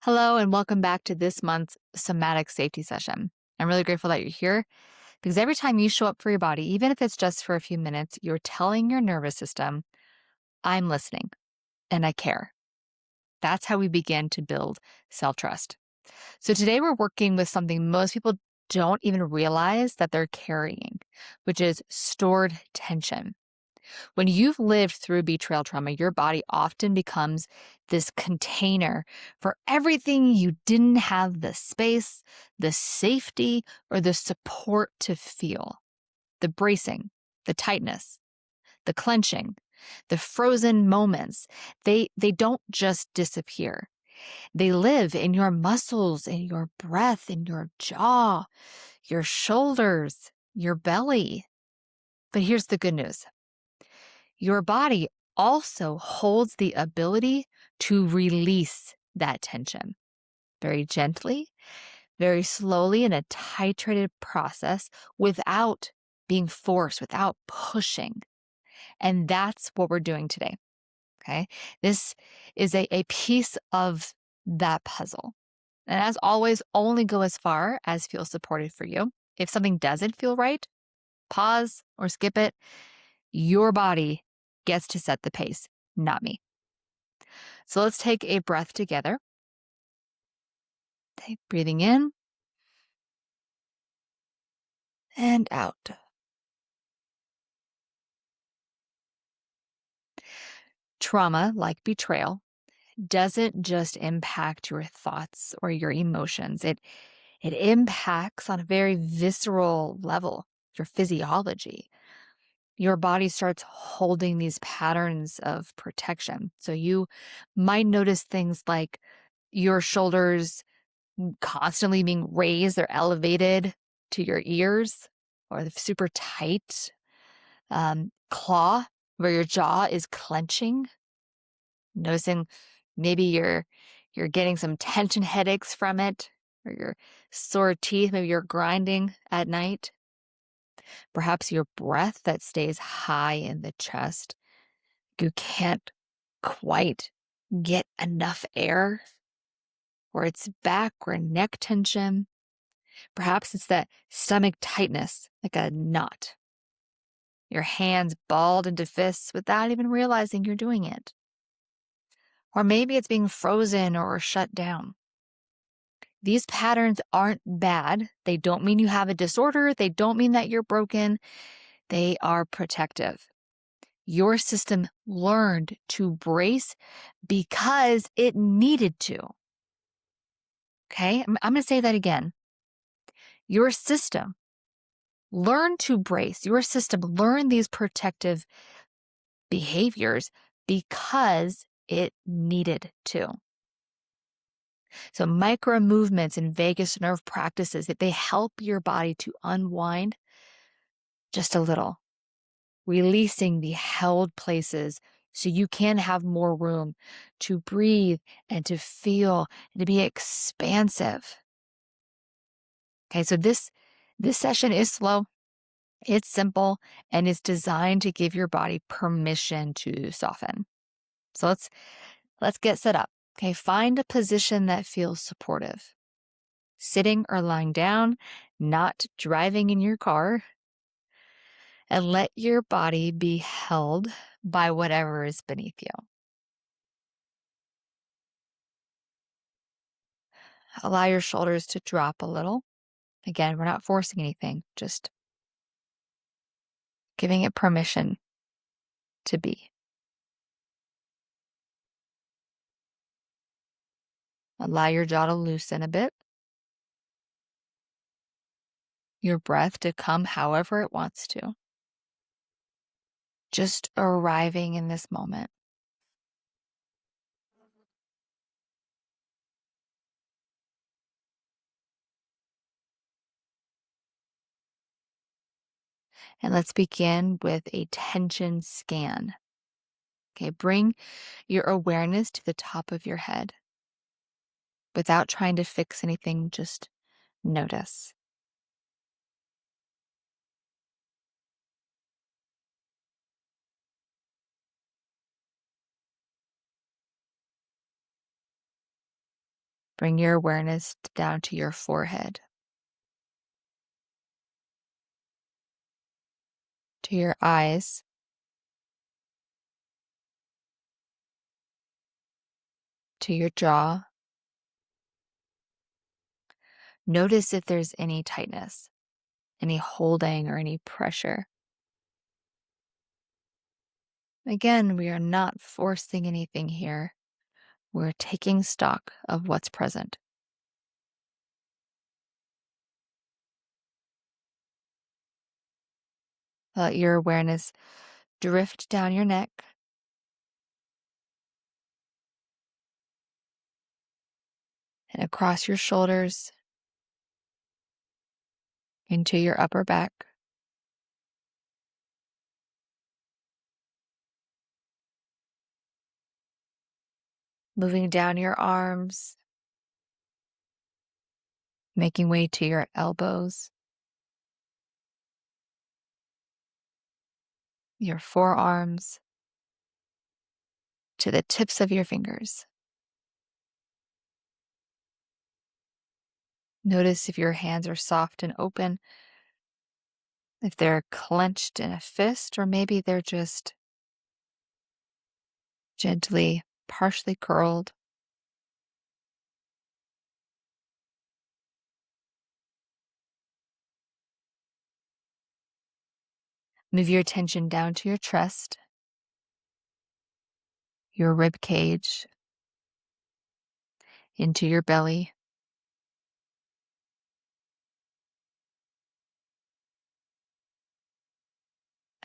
Hello, and welcome back to this month's Somatic Safety Session. I'm really grateful that you're here because every time you show up for your body, even if it's just for a few minutes, you're telling your nervous system, I'm listening and I care. That's how we begin to build self trust. So today we're working with something most people don't even realize that they're carrying, which is stored tension. When you've lived through betrayal trauma, your body often becomes this container for everything you didn't have the space, the safety, or the support to feel. The bracing, the tightness, the clenching, the frozen moments, they don't just disappear. They live in your muscles, in your breath, in your jaw, your shoulders, your belly. But here's the good news. Your body also holds the ability to release that tension very gently, very slowly in a titrated process without being forced, without pushing. And that's what we're doing today. Okay. This is a piece of that puzzle. And as always, only go as far as feels supported for you. If something doesn't feel right, pause or skip it. Your body gets to set the pace, not me. So let's take a breath together. Take breathing in and out. Trauma, like betrayal, doesn't just impact your thoughts or your emotions. It impacts on a very visceral level your physiology. Your body starts holding these patterns of protection. So you might notice things like your shoulders constantly being raised or elevated to your ears, or the super tight claw where your jaw is clenching. Noticing maybe you're getting some tension headaches from it, or your sore teeth. Maybe you're grinding at night. Perhaps your breath that stays high in the chest. You can't quite get enough air, or it's back or neck tension. Perhaps it's that stomach tightness, like a knot. Your hands balled into fists without even realizing you're doing it. Or maybe it's being frozen or shut down. These patterns aren't bad. They don't mean you have a disorder. They don't mean that you're broken. They are protective. Your system learned to brace because it needed to. Okay, I'm going to say that again. Your system learned to brace. Your system learned these protective behaviors because it needed to. So micro movements and vagus nerve practices, they help your body to unwind just a little, releasing the held places so you can have more room to breathe and to feel and to be expansive. Okay, so this session is slow, it's simple, and it's designed to give your body permission to soften. So let's get set up. Okay, find a position that feels supportive. Sitting or lying down, not driving in your car, and let your body be held by whatever is beneath you. Allow your shoulders to drop a little. Again, we're not forcing anything, just giving it permission to be. Allow your jaw to loosen a bit. Your breath to come however it wants to. Just arriving in this moment. And let's begin with a tension scan. Okay, bring your awareness to the top of your head. Without trying to fix anything, just notice. Bring your awareness down to your forehead, to your eyes, to your jaw. Notice if there's any tightness, any holding, or any pressure. Again, we are not forcing anything here. We're taking stock of what's present. Let your awareness drift down your neck and across your shoulders into your upper back. Moving down your arms, making way to your elbows, your forearms, to the tips of your fingers. Notice if your hands are soft and open, if they're clenched in a fist, or maybe they're just gently, partially curled. Move your attention down to your chest, your rib cage, into your belly.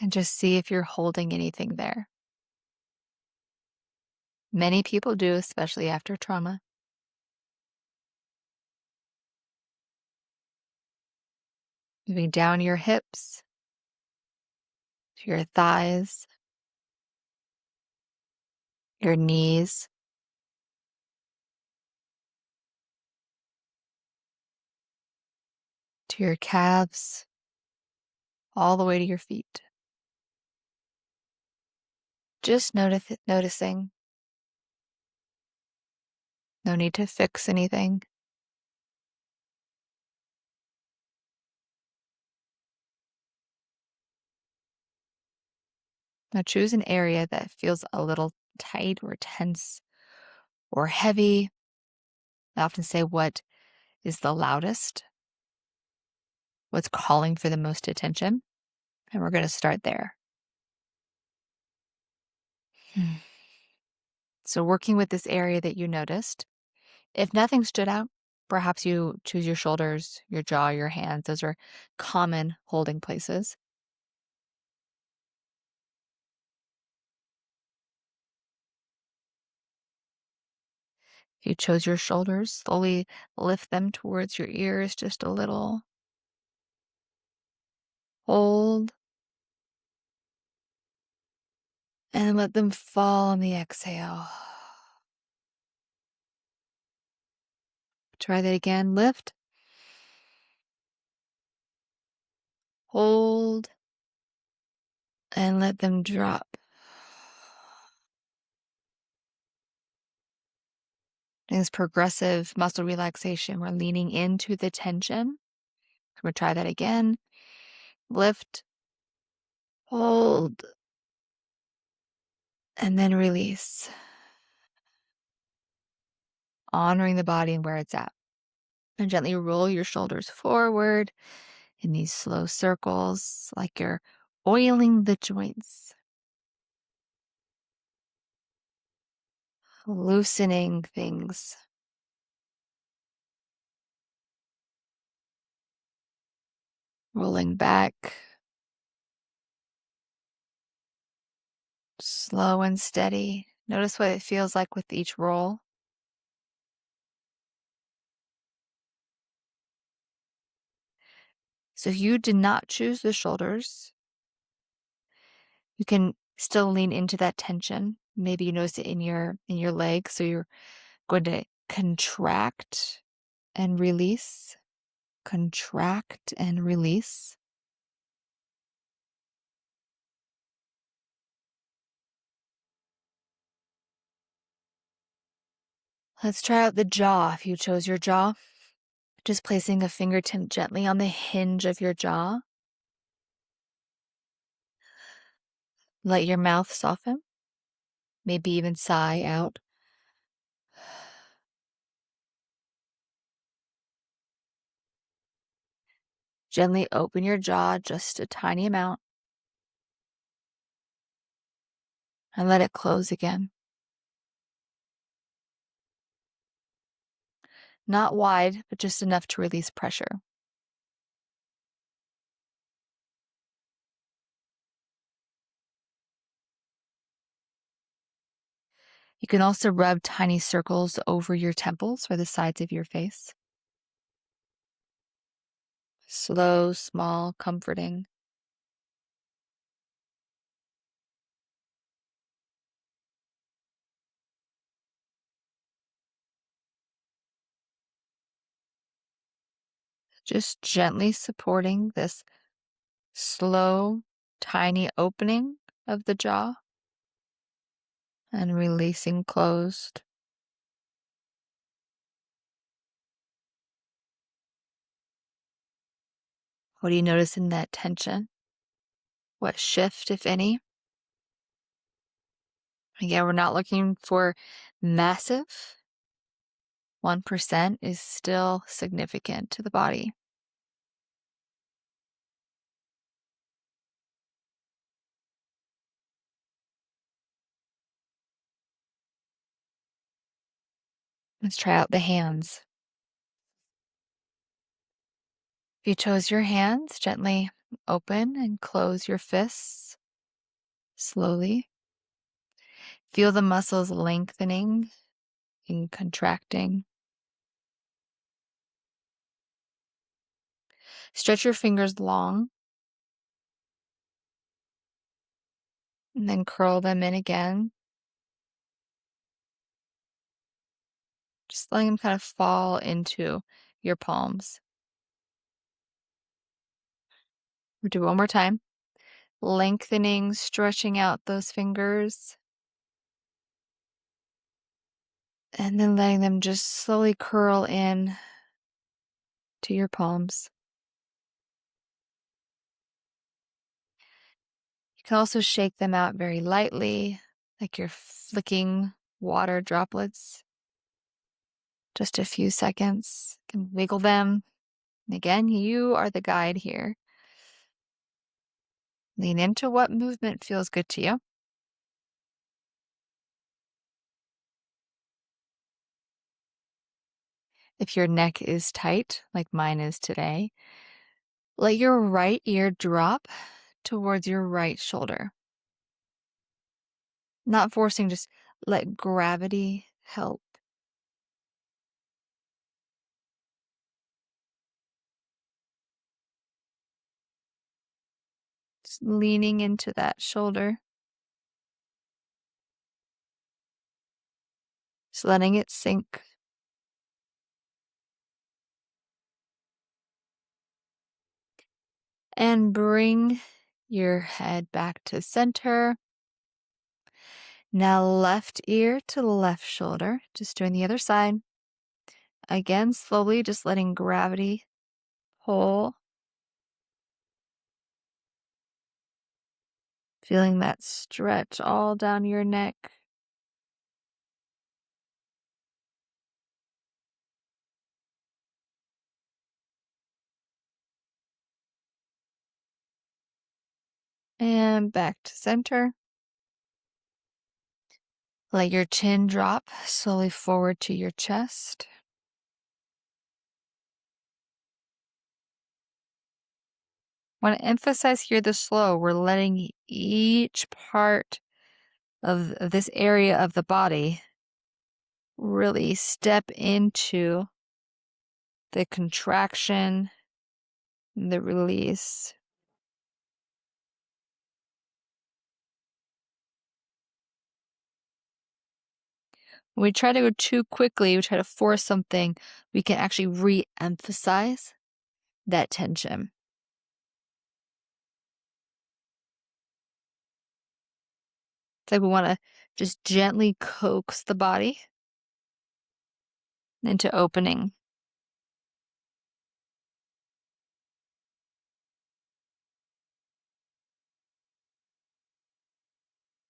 And just see if you're holding anything there. Many people do, especially after trauma. Moving down your hips, to your thighs, your knees, to your calves, all the way to your feet. Just noticing. No need to fix anything. Now choose an area that feels a little tight or tense or heavy. I often say what is the loudest, what's calling for the most attention, and we're going to start there. So working with this area that you noticed, if nothing stood out, perhaps you choose your shoulders, your jaw, your hands. Those are common holding places. If you chose your shoulders, slowly lift them towards your ears just a little. Hold. And let them fall on the exhale. Try that again. Lift. Hold. And let them drop. This progressive muscle relaxation. We're leaning into the tension. We'll try that again. Lift. Hold. And then release. Honoring the body and where it's at. And gently roll your shoulders forward in these slow circles, like you're oiling the joints. Loosening things. Rolling back. Slow and steady. Notice what it feels like with each roll. So if you did not choose the shoulders, you can still lean into that tension. Maybe you notice it in your legs. So you're going to contract and release. Contract and release. Let's try out the jaw if you chose your jaw. Just placing a fingertip gently on the hinge of your jaw. Let your mouth soften. Maybe even sigh out. Gently open your jaw just a tiny amount and let it close again. Not wide, but just enough to release pressure. You can also rub tiny circles over your temples or the sides of your face. Slow, small, comforting. Just gently supporting this slow, tiny opening of the jaw and releasing closed. What do you notice in that tension? What shift, if any? Again, we're not looking for massive. 1% is still significant to the body. Let's try out the hands. If you chose your hands, gently open and close your fists slowly. Feel the muscles lengthening and contracting. Stretch your fingers long and then curl them in again. Just letting them kind of fall into your palms. We'll do one more time. Lengthening, stretching out those fingers. And then letting them just slowly curl in to your palms. You can also shake them out very lightly, like you're flicking water droplets. Just a few seconds. You can wiggle them. And again, you are the guide here. Lean into what movement feels good to you. If your neck is tight, like mine is today, let your right ear drop towards your right shoulder. Not forcing, just let gravity help. Just leaning into that shoulder. Just letting it sink. And bring your head back to center. Now left ear to left shoulder. Just doing the other side. Again, slowly just letting gravity pull. Feeling that stretch all down your neck. And back to center. Let your chin drop slowly forward to your chest. Want to emphasize here the slow. We're letting each part of this area of the body really step into the contraction, the release. When we try to go too quickly, we try to force something, we can actually re-emphasize that tension. It's like we want to just gently coax the body into opening.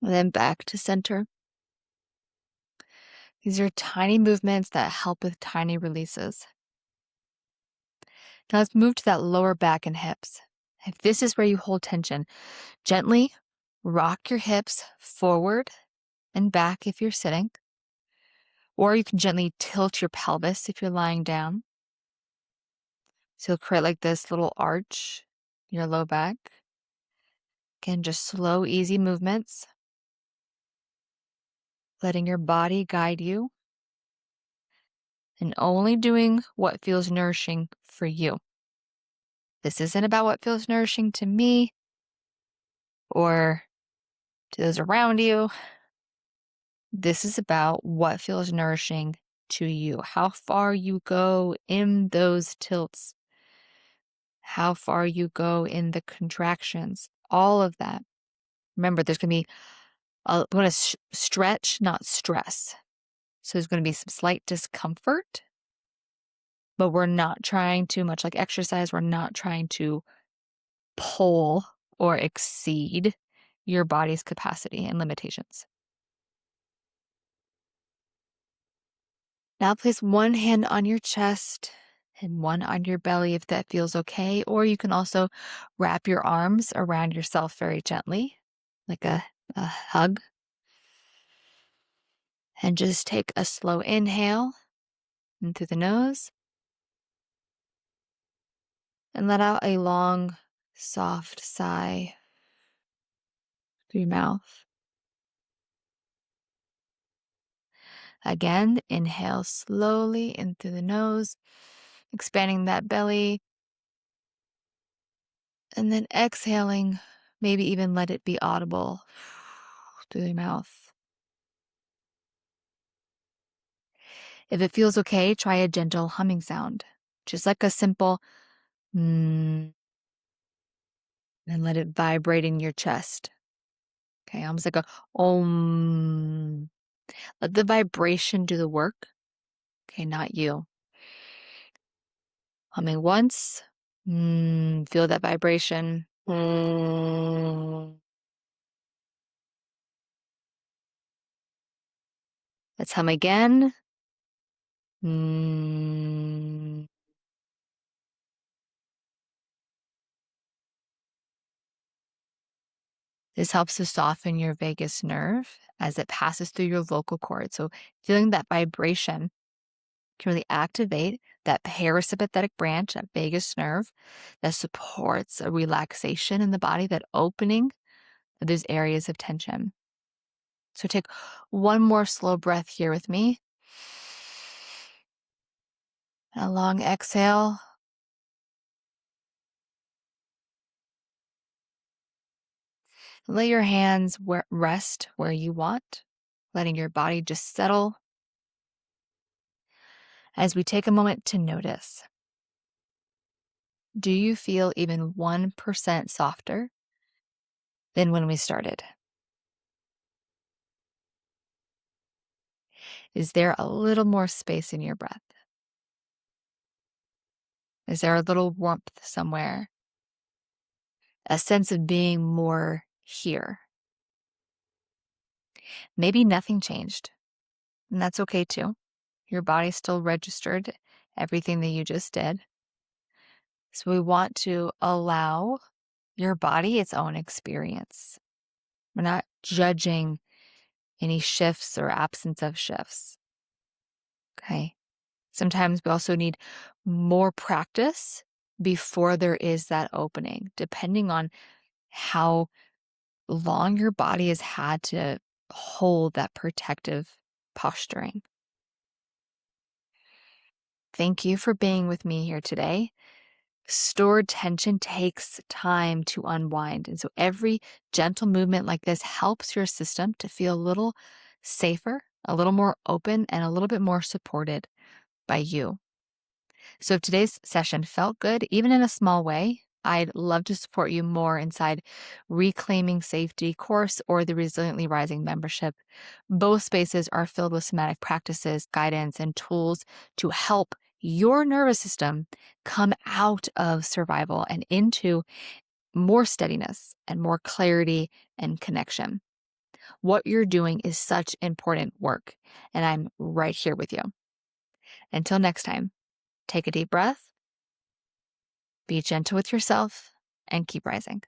And then back to center. These are tiny movements that help with tiny releases. Now let's move to that lower back and hips. If this is where you hold tension, gently rock your hips forward and back if you're sitting, or you can gently tilt your pelvis if you're lying down. So you'll create like this little arch in your low back. Again, just slow, easy movements, letting your body guide you and only doing what feels nourishing for you. This isn't about what feels nourishing to me or to those around you. This is about what feels nourishing to you, how far you go in those tilts, how far you go in the contractions, all of that. Remember, there's going to be, we want to stretch, not stress. So there's going to be some slight discomfort, but we're not trying to, much like exercise, we're not trying to pull or exceed your body's capacity and limitations. Now place one hand on your chest and one on your belly if that feels okay. Or you can also wrap your arms around yourself very gently, like a hug. And just take a slow inhale in through the nose and let out a long, soft sigh through your mouth. Again, inhale slowly in through the nose, expanding that belly. And then exhaling, maybe even let it be audible through your mouth. If it feels okay, try a gentle humming sound, just like a simple and let it vibrate in your chest. Okay, almost like a om. Let the vibration do the work. Okay, not you. Humming once, feel that vibration. Let's hum again. This helps to soften your vagus nerve as it passes through your vocal cord. So feeling that vibration can really activate that parasympathetic branch, that vagus nerve, that supports a relaxation in the body, that opening of those areas of tension. So take one more slow breath here with me. A long exhale. Let your hands rest where you want, letting your body just settle as we take a moment to notice. Do you feel even 1% softer than when we started? Is there a little more space in your breath? Is there a little warmth somewhere? A sense of being more here? Maybe nothing changed, and that's okay too. Your body still registered everything that you just did. So we want to allow your body its own experience. We're not judging any shifts or absence of shifts. Okay. Sometimes we also need more practice before there is that opening, depending on how long your body has had to hold that protective posturing. Thank you for being with me here today. Stored tension takes time to unwind. And so every gentle movement like this helps your system to feel a little safer, a little more open, and a little bit more supported by you. So if today's session felt good, even in a small way, I'd love to support you more inside Reclaiming Safety course or the Resiliently Rising membership. Both spaces are filled with somatic practices, guidance, and tools to help your nervous system come out of survival and into more steadiness and more clarity and connection. What you're doing is such important work, and I'm right here with you. Until next time, take a deep breath, be gentle with yourself, and keep rising.